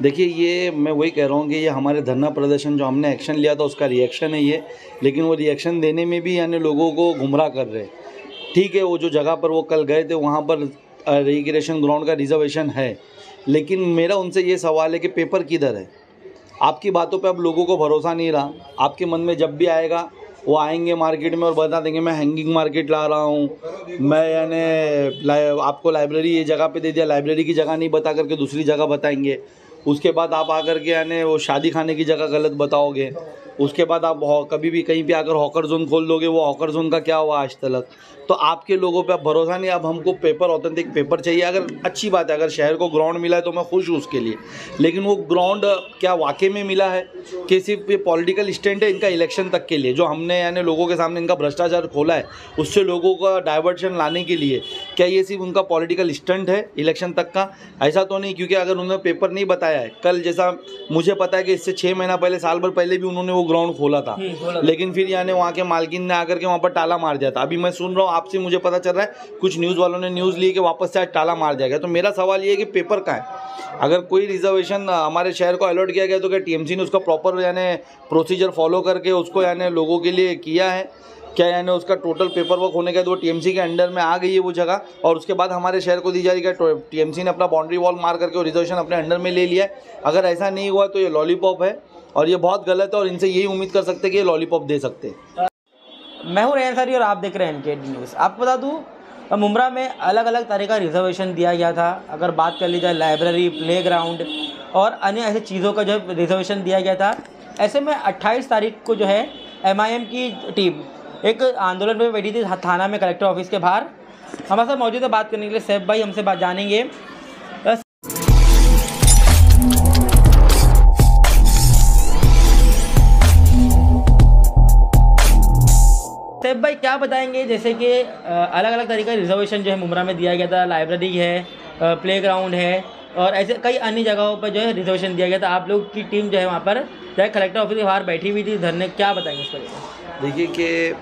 देखिए, ये मैं वही कह रहा हूँ कि ये हमारे धरना प्रदर्शन जो हमने एक्शन लिया था उसका रिएक्शन है ये, लेकिन वो रिएक्शन देने में भी यानी लोगों को गुमराह कर रहे हैं। ठीक है, वो जो जगह पर वो कल गए थे वहाँ पर रिक्रिएशन ग्राउंड का रिजर्वेशन है, लेकिन मेरा उनसे ये सवाल है कि पेपर किधर है? आपकी बातों पे अब लोगों को भरोसा नहीं रहा। आपके मन में जब भी आएगा वो आएंगे मार्केट में और बता देंगे मैं हैंगिंग मार्केट ला रहा हूँ, मैं यानी आपको लाइब्रेरी ये जगह पे दे दिया, लाइब्रेरी की जगह नहीं बता करके दूसरी जगह बताएंगे। उसके बाद आप आकर के यानी वो शादी खाने की जगह गलत बताओगे। उसके बाद आप कभी भी कहीं पे आकर हॉकर जोन खोल दोगे, वो हॉकर जोन का क्या हुआ आज तक? तो आपके लोगों पे अब भरोसा नहीं। अब हमको पेपर, ऑथेंटिक पेपर चाहिए। अगर अच्छी बात है, अगर शहर को ग्राउंड मिला है तो मैं खुश हूँ उसके लिए, लेकिन वो ग्राउंड क्या वाकई में मिला है कि सिर्फ ये पॉलिटिकल स्टंट है इनका इलेक्शन तक के लिए? जो हमने यानी लोगों के सामने इनका भ्रष्टाचार खोला है उससे लोगों का डाइवर्शन लाने के लिए, क्या ये सिर्फ उनका पॉलिटिकल स्टंट है इलेक्शन तक का? ऐसा तो नहीं, क्योंकि अगर उन्होंने पेपर नहीं बताया है, कल जैसा मुझे पता है कि इससे 6 महीना पहले, साल भर पहले भी उन्होंने वो ग्राउंड खोला था, लेकिन फिर यानी वहाँ के मालकिन ने आकर के वहाँ पर ताला मार दिया था। अभी मैं सुन रहा हूँ आपसे, मुझे पता चल रहा है कुछ न्यूज़ वालों ने न्यूज़ ली कि वापस से आज ताला मार दिया गया। तो मेरा सवाल ये है कि पेपर कहाँ है? अगर कोई रिजर्वेशन हमारे शहर को अलॉट किया गया तो क्या टीएमसी ने उसका प्रॉपर यानी प्रोसीजर फॉलो करके उसको यानी लोगों के लिए किया है क्या? यानी उसका टोटल पेपर वर्क होने के बाद वो टीएमसी के अंडर में आ गई है वो जगह, और उसके बाद हमारे शहर को दी जा रही है? टीएमसी ने अपना बाउंड्री वॉल मार करके वो रिजर्वेशन अपने अंडर में ले लिया है? अगर ऐसा नहीं हुआ तो ये लॉलीपॉप है और ये बहुत गलत है, और इनसे यही उम्मीद कर सकते हैं कि ये लॉलीपॉप दे सकते हैं। मैं हूँ रेहान सारी और आप देख रहे हैं एनके न्यूज़। आपको बता दूँ, मुमरा में अलग अलग तरह का रिजर्वेशन दिया गया था। अगर बात कर ली जाए लाइब्रेरी, प्लेग्राउंड और अन्य ऐसे चीज़ों का जो रिजर्वेशन दिया गया था। ऐसे में 28 तारीख को जो है MIM की टीम एक आंदोलन में बैठी थी थाना में, कलेक्टर ऑफिस के बाहर। हमारे साथ मौजूद है बात करने के लिए सैफ भाई, हमसे बात जानेंगे। सैफ भाई क्या बताएंगे, जैसे कि अलग अलग तरीके का रिजर्वेशन जो है मुमरा में दिया गया था, लाइब्रेरी है, प्लेग्राउंड है और ऐसे कई अन्य जगहों पर जो है रिजर्वेशन दिया गया था। आप लोग की टीम जो है वहाँ पर जो है कलेक्टर ऑफिस के बाहर बैठी हुई थी धरने, क्या बताएंगे इस पर? देखिए कि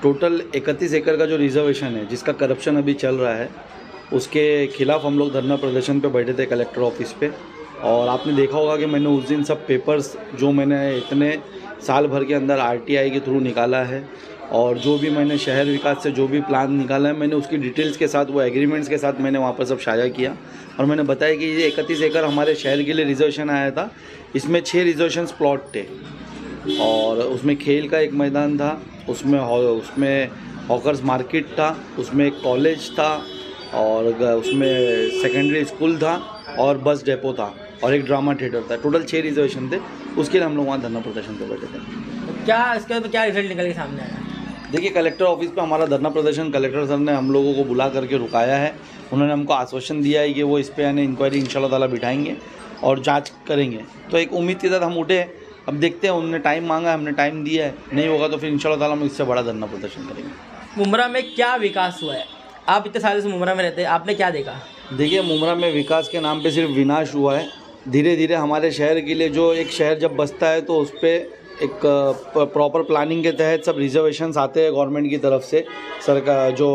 टोटल 31 एकड़ का जो रिजर्वेशन है जिसका करप्शन अभी चल रहा है, उसके खिलाफ हम लोग धरना प्रदर्शन पे बैठे थे कलेक्टर ऑफिस पे। और आपने देखा होगा कि मैंने उस दिन सब पेपर्स जो मैंने इतने साल भर के अंदर RTI के थ्रू निकाला है और जो भी मैंने शहर विकास से जो भी प्लान निकाला है, मैंने उसकी डिटेल्स के साथ, वो एग्रीमेंट्स के साथ मैंने वहाँ पर सब साझा किया। और मैंने बताया कि ये 31 एकड़ हमारे शहर के लिए रिजर्वेशन आया था। इसमें 6 रिजर्वेशन प्लॉट थे और उसमें खेल का एक मैदान था, उसमें हॉकर्स मार्केट था, उसमें एक कॉलेज था और उसमें सेकेंडरी स्कूल था और बस डेपो था और एक ड्रामा थिएटर था। टोटल 6 रिजर्वेशन थे। उसके लिए हम लोग वहाँ धरना प्रदर्शन पर बैठे थे। क्या इसके क्या रिजल्ट निकल के सामने आया? देखिए, कलेक्टर ऑफिस पे हमारा धरना प्रदर्शन कलेक्टर सर ने हम लोगों को बुला करके रुकाया है। उन्होंने हमको आश्वासन दिया है कि वो इस पर यानी इंक्वायरी इंशाल्लाह ताला बिठाएंगे और जांच करेंगे। तो एक उम्मीद के साथ हम उठे। अब देखते हैं, उन्होंने टाइम मांगा, हमने टाइम दिया है, नहीं होगा तो फिर इंशाल्लाह ताला हम इससे बड़ा धरना प्रदर्शन करेंगे। मुमरा में क्या विकास हुआ है? आप इतने सालों से मुमरा में रहते हैं, आपने क्या देखा? देखिए, मुमरा में विकास के नाम पे सिर्फ विनाश हुआ है। धीरे धीरे हमारे शहर के लिए, जो एक शहर जब बसता है तो उस पर एक प्रॉपर प्लानिंग के तहत सब रिजर्वेशंस आते हैं गवर्नमेंट की तरफ से, सरकार जो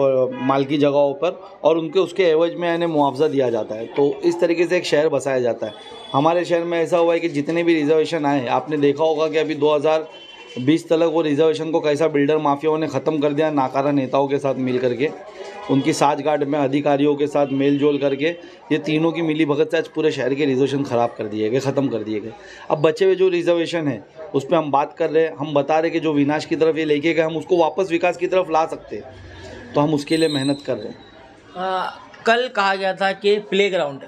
मालकी जगहों पर, और उनके उसके एवज में यानी मुआवजा दिया जाता है। तो इस तरीके से एक शहर बसाया जाता है। हमारे शहर में ऐसा हुआ है कि जितने भी रिजर्वेशन आए, आपने देखा होगा कि अभी 2020 तक वो रिजर्वेशन को कैसा बिल्डर माफियाओं ने ख़त्म कर दिया, नाकारा नेताओं के साथ मिल करके, उनकी साठगांठ में अधिकारियों के साथ मेल जोल करके ये तीनों की मिली भगत से आज पूरे शहर के रिजर्वेशन ख़राब कर दिए गए, ख़त्म कर दिए गए। अब बचे हुए जो रिजर्वेशन है उस पर हम बात कर रहे हैं, हम बता रहे कि जो विनाश की तरफ ये लेके गए, हम उसको वापस विकास की तरफ ला सकते हैं, तो हम उसके लिए मेहनत कर रहे हैं। कल कहा गया था कि प्लेग्राउंड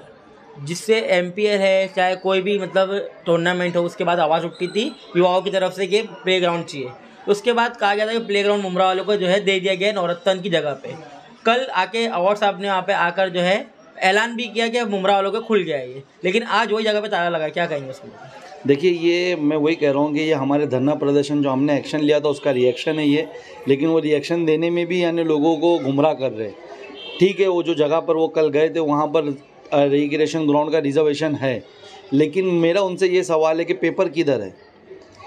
जिससे MPL है, चाहे कोई भी मतलब टूर्नामेंट हो, उसके बाद आवाज़ उठती थी युवाओं की तरफ से कि प्लेग्राउंड चाहिए। उसके बाद कहा गया था कि प्लेग्राउंड मुमरा वालों को जो है दे दिया गया नौरत्न की जगह पे। कल आके अवार्ड साहब ने वहाँ पे आकर जो है ऐलान भी किया कि मुमरा वालों को खुल गया है ये, लेकिन आज वही जगह पे ताला लगा। क्या कहेंगे उसमें? देखिए, ये मैं वही कह रहा हूँ कि ये हमारे धरना प्रदर्शन जो हमने एक्शन लिया था उसका रिएक्शन है ये, लेकिन वो रिएक्शन देने में भी यानी लोगों को गुमराह कर रहे हैं। ठीक है, वो जो जगह पर वो कल गए थे वहाँ पर रिक्रिएशन ग्राउंड का रिजर्वेशन है, लेकिन मेरा उनसे ये सवाल है कि पेपर किधर है?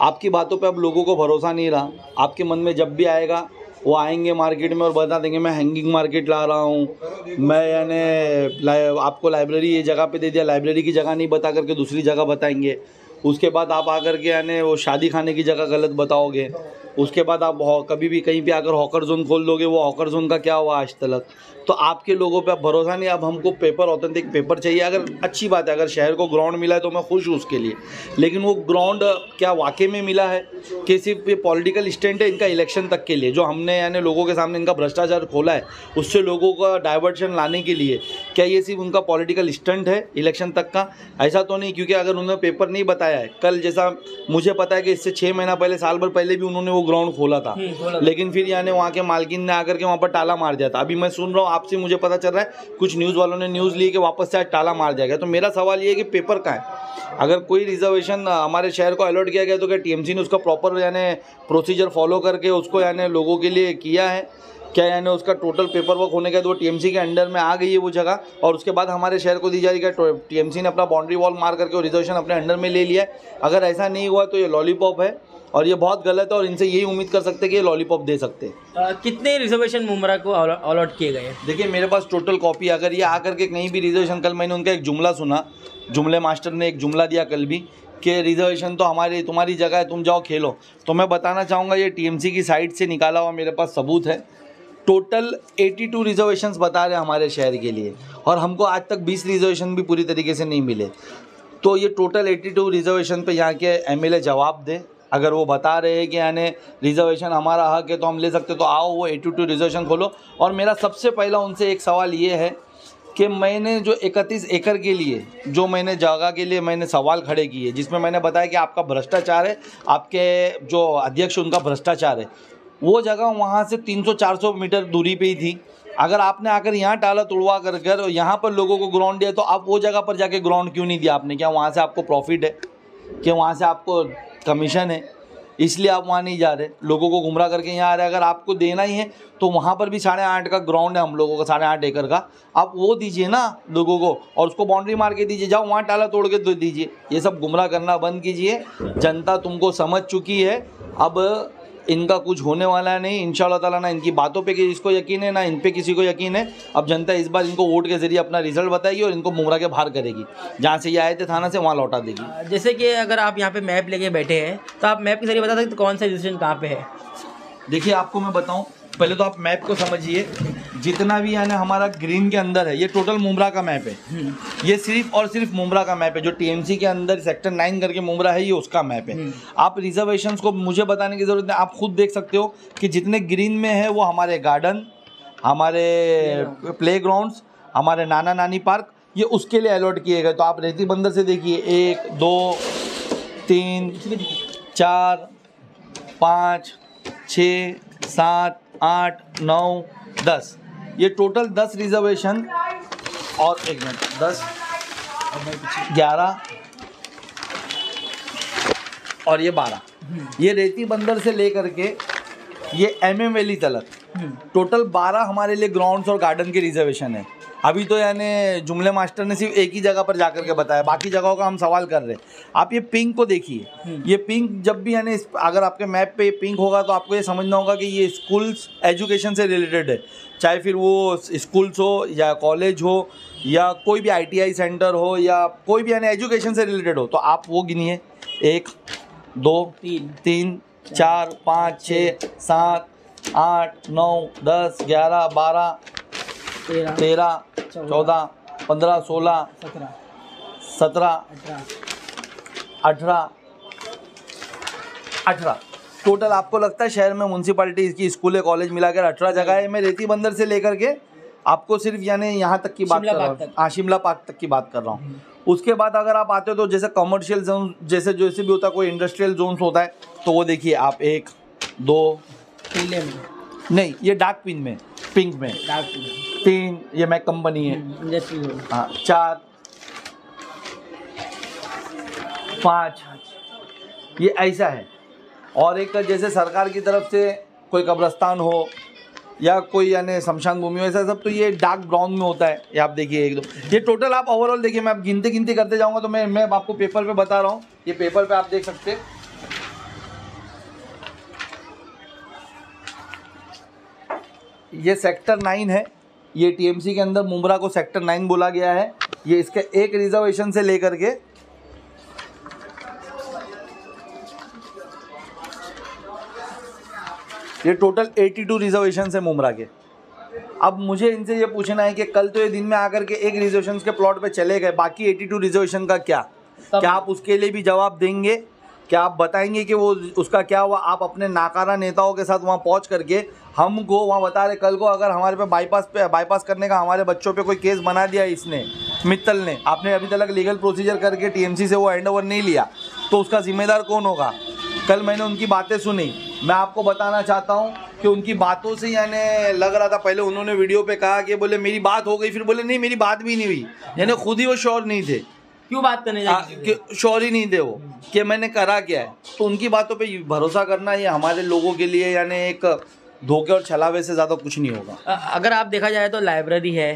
आपकी बातों पे अब लोगों को भरोसा नहीं रहा। आपके मन में जब भी आएगा वो आएंगे मार्केट में और बता देंगे मैं हैंगिंग मार्केट ला रहा हूँ, मैं यानी आपको लाइब्रेरी ये जगह पे दे दिया, लाइब्रेरी की जगह नहीं बता करके दूसरी जगह बताएंगे। उसके बाद आप आकर के यानी वो शादी खाने की जगह गलत बताओगे। उसके बाद आप कभी भी कहीं पे आकर हॉकर जोन खोल दोगे, वो हॉकर जोन का क्या हुआ आज तक। तो आपके लोगों पे अब भरोसा नहीं। अब हमको पेपर, ऑथेंटिक पेपर चाहिए। अगर अच्छी बात है, अगर शहर को ग्राउंड मिला है तो मैं खुश हूँ उसके लिए, लेकिन वो ग्राउंड क्या वाकई में मिला है कि सिर्फ ये पॉलिटिकल स्टंट है इनका इलेक्शन तक के लिए, जो हमने यानी लोगों के सामने इनका भ्रष्टाचार खोला है उससे लोगों का डाइवर्शन लाने के लिए, क्या ये सिर्फ उनका पॉलिटिकल स्टंट है इलेक्शन तक का? ऐसा तो नहीं, क्योंकि अगर उन्होंने पेपर नहीं बताया है, कल जैसा मुझे पता है कि इससे 6 महीना पहले, साल भर पहले भी उन्होंने वो ग्राउंड खोला था, लेकिन फिर यानी वहाँ के मालकिन ने आकर के वहाँ पर ताला मार दिया था। अभी मैं सुन रहा हूँ आपसे, मुझे पता चल रहा है कुछ न्यूज़ वालों ने न्यूज़ ली कि वापस से आज ताला मार दिया गया। तो मेरा सवाल ये है कि पेपर कहाँ है? अगर कोई रिजर्वेशन हमारे शहर को अलॉट किया गया तो क्या टीएमसी ने उसका प्रॉपर यानी प्रोसीजर फॉलो करके उसको यानी लोगों के लिए किया है क्या? यानी उसका टोटल पेपर वर्क होने के बाद वो टीएमसी के अंडर में आ गई है वो जगह, और उसके बाद हमारे शहर को दी जा रही है। टीएमसी ने अपना बाउंड्री वॉल मार करके वो रिजर्वेशन अपने अंडर में ले लिया है। अगर ऐसा नहीं हुआ तो ये लॉलीपॉप है और ये बहुत गलत है, और इनसे यही उम्मीद कर सकते हैं कि ये लॉलीपॉप दे सकते हैं। कितने रिजर्वेशन मुमरा को अलॉट किए गए? देखिए मेरे पास टोटल कॉपी, अगर ये आकर के कहीं भी रिजर्वेशन, कल मैंने उनका एक जुमला सुना, जुमले मास्टर ने एक जुमला दिया कल भी कि रिजर्वेशन तो हमारी तुम्हारी जगह है, तुम जाओ खेलो। तो मैं बताना चाहूँगा ये टीएमसी की साइट से निकाला हुआ मेरे पास सबूत है। टोटल 82 रिजर्वेशंस बता रहे हैं हमारे शहर के लिए, और हमको आज तक 20 रिजर्वेशन भी पूरी तरीके से नहीं मिले। तो ये टोटल 82 रिजर्वेशन पे यहाँ के एमएलए जवाब दे। अगर वो बता रहे हैं कि यानी रिजर्वेशन हमारा हक है तो हम ले सकते, तो आओ वो 82 रिजर्वेशन खोलो। और मेरा सबसे पहला उनसे एक सवाल ये है कि मैंने जो 31 एकड़ के लिए, जो मैंने जगह के लिए मैंने सवाल खड़े किए, जिसमें मैंने बताया कि आपका भ्रष्टाचार है, आपके जो अध्यक्ष उनका भ्रष्टाचार है, वो जगह वहाँ से 300-400 मीटर दूरी पे ही थी। अगर आपने आकर यहाँ टाला तुड़वा कर यहाँ पर लोगों को ग्राउंड दिया, तो आप वो जगह पर जाके ग्राउंड क्यों नहीं दिया आपने? क्या वहाँ से आपको प्रॉफिट है? क्या वहाँ से आपको कमीशन है? इसलिए आप वहाँ नहीं जा रहे, लोगों को गुमराह करके यहाँ आ रहे। अगर आपको देना ही है तो वहाँ पर भी 8.5 का ग्राउंड है हम लोगों का, 8.5 एकड़ का, आप वो दीजिए ना लोगों को, और उसको बाउंड्री मार के दीजिए, जाओ वहाँ टाला तोड़ के दीजिए। ये सब गुमराह करना बंद कीजिए। जनता तुमको समझ चुकी है, अब इनका कुछ होने वाला नहीं इंशाअल्लाह ताला। ना इनकी बातों पे किसको यकीन है, ना इन पे किसी को यकीन है। अब जनता इस बार इनको वोट के जरिए अपना रिजल्ट बताएगी और इनको मुमरा के बाहर करेगी, जहाँ से ये आए थे थाना से वहाँ लौटा देगी। जैसे कि अगर आप यहाँ पे मैप लेके बैठे हैं तो आप मैप के जरिए बता सकते कौन सा रिजर्वेशन कहाँ पे है? देखिए आपको मैं बताऊं, पहले तो आप मैप को समझिए। जितना भी यानी हमारा ग्रीन के अंदर है, ये टोटल मुमरा का मैप है। ये सिर्फ और सिर्फ मुमरा का मैप है। जो टीएमसी के अंदर सेक्टर 9 करके मुमरा है, ये उसका मैप है। आप रिजर्वेशंस को मुझे बताने की ज़रूरत नहीं, आप खुद देख सकते हो कि जितने ग्रीन में है वो हमारे गार्डन, हमारे प्ले ग्राउंड्स, हमारे नाना नानी पार्क, ये उसके लिए अलॉट किए गए। तो आप रेती बंदर से देखिए, 1 2 3 4 5 6 7 8 9 10, ये टोटल 10 रिजर्वेशन। और 1 मिनट, 10 11 और ये 12, ये रेती बंदर से लेकर के ये एमएम वैली तलक टोटल 12 हमारे लिए ग्राउंड्स और गार्डन के रिजर्वेशन है। अभी तो यानी जुमले मास्टर ने सिर्फ एक ही जगह पर जाकर के बताया, बाकी जगहों का हम सवाल कर रहे हैं। आप ये पिंक को देखिए, ये पिंक जब भी यानी अगर आपके मैप पे पिंक होगा तो आपको ये समझना होगा कि ये स्कूल्स एजुकेशन से रिलेटेड है, चाहे फिर वो स्कूल्स हो या कॉलेज हो या कोई भी ITI सेंटर हो या कोई भी यानी एजुकेशन से रिलेटेड हो। तो आप वो गिनिए, 1 2 3 4 5 6 7 8 9 10 11 12 13 14 15 16 17 18 टोटल आपको लगता है शहर में म्यूनसिपैलिटी की स्कूल है कॉलेज मिलाकर 18 जगह है। मैं रेती बंदर से लेकर के आपको सिर्फ यानी यहाँ तक की बात कर रहा हूँ, हाँ शिमला पार्क तक की बात कर रहा हूँ। उसके बाद अगर आप आते हो तो जैसे कमर्शियल जोन, जैसे भी होता है, कोई इंडस्ट्रियल जोन्स होता है, तो वो देखिए आप 1 2 नहीं, ये डार्क पिंक में 3, ये मैक कंपनी है, हाँ 4 5, ये ऐसा है। और एक जैसे सरकार की तरफ से कोई कब्रस्तान हो या कोई यानी शमशान भूमि हो, ऐसा सब, तो ये डार्क ब्राउन में होता है। ये आप देखिए 1 2, ये टोटल आप ओवरऑल देखिए। मैं आप गिनती करते जाऊंगा तो मैं आपको पेपर पे बता रहा हूँ, ये पेपर पे आप देख सकते हैं। ये सेक्टर 9 है, ये टीएमसी के अंदर मुंब्रा को सेक्टर 9 बोला गया है। ये इसके एक रिजर्वेशन से लेकर के ये टोटल 82 रिजर्वेशन है मुंब्रा के। अब मुझे इनसे ये पूछना है कि कल तो ये दिन में आकर के एक रिजर्वेशन के प्लॉट पे चले गए, बाकी 82 रिजर्वेशन का क्या आप उसके लिए भी जवाब देंगे? क्या आप बताएंगे कि वो उसका क्या हुआ? आप अपने नाकारा नेताओं के साथ वहाँ पहुँच करके हमको वहाँ बता रहे, कल को अगर हमारे पे बाईपास करने का हमारे बच्चों पे कोई केस बना दिया इसने, मित्तल ने, आपने अभी तक लीगल प्रोसीजर करके टीएमसी से वो हैंडओवर नहीं लिया, तो उसका जिम्मेदार कौन होगा? कल मैंने उनकी बातें सुनी, मैं आपको बताना चाहता हूँ कि उनकी बातों से यानी लग रहा था, पहले उन्होंने वीडियो पे कहा कि बोले मेरी बात हो गई, फिर बोले नहीं मेरी बात भी नहीं हुई, यानी खुद ही वो श्योर नहीं थे। क्यों बात करने जाएंगे? श्योर ही नहीं थे वो कि मैंने करा क्या है। तो उनकी बातों पे भरोसा करना ये हमारे लोगों के लिए यानी एक धोखे और छलावे से ज़्यादा कुछ नहीं होगा। अगर आप देखा जाए तो लाइब्रेरी है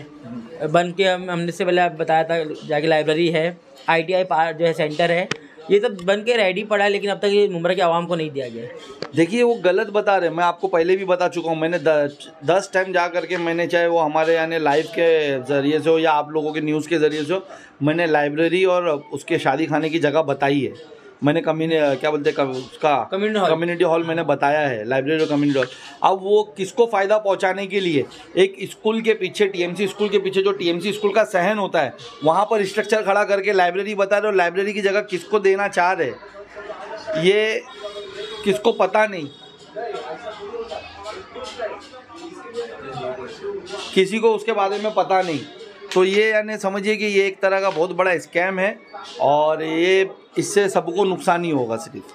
बन के, हमने से पहले आप बताया था जाके लाइब्रेरी है, ITI पार्क जो है सेंटर है, ये सब बन के रेडी पड़ा है, लेकिन अब तक ये मुंब्रा के आवाम को नहीं दिया गया। देखिए वो गलत बता रहे हैं, मैं आपको पहले भी बता चुका हूँ, मैंने 10 टाइम जा करके मैंने, चाहे वो हमारे यानी लाइव के ज़रिए से हो या आप लोगों के न्यूज़ के ज़रिए से हो, मैंने लाइब्रेरी और उसके शादी खाने की जगह बताई है। मैंने क्या बोलते हैं उसका कम्युनिटी हॉल मैंने बताया है, लाइब्रेरी और कम्युनिटी हॉल। अब वो किसको फ़ायदा पहुंचाने के लिए, एक स्कूल के पीछे, टीएमसी स्कूल के पीछे जो टीएमसी स्कूल का सहन होता है, वहाँ पर स्ट्रक्चर खड़ा करके लाइब्रेरी बता रहे हो। लाइब्रेरी की जगह किसको देना चाह रहे, ये किसको पता नहीं, किसी को उसके बारे में पता नहीं। तो ये यानी समझिए कि ये एक तरह का बहुत बड़ा स्कैम है और ये इससे सबको नुकसान ही होगा सिर्फ।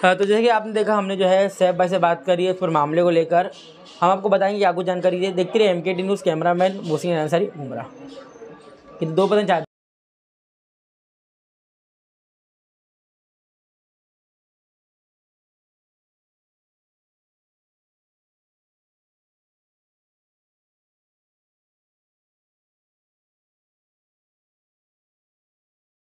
हाँ, तो जैसे कि आपने देखा, हमने जो है सैफ भाई से बात करी है इस पूरे मामले को लेकर। हम आपको बताएंगे क्या कुछ जानकारी है। देखते रहिए MKT news, cameraman Mohsin Ansari, Mumbra. 2 बजे 4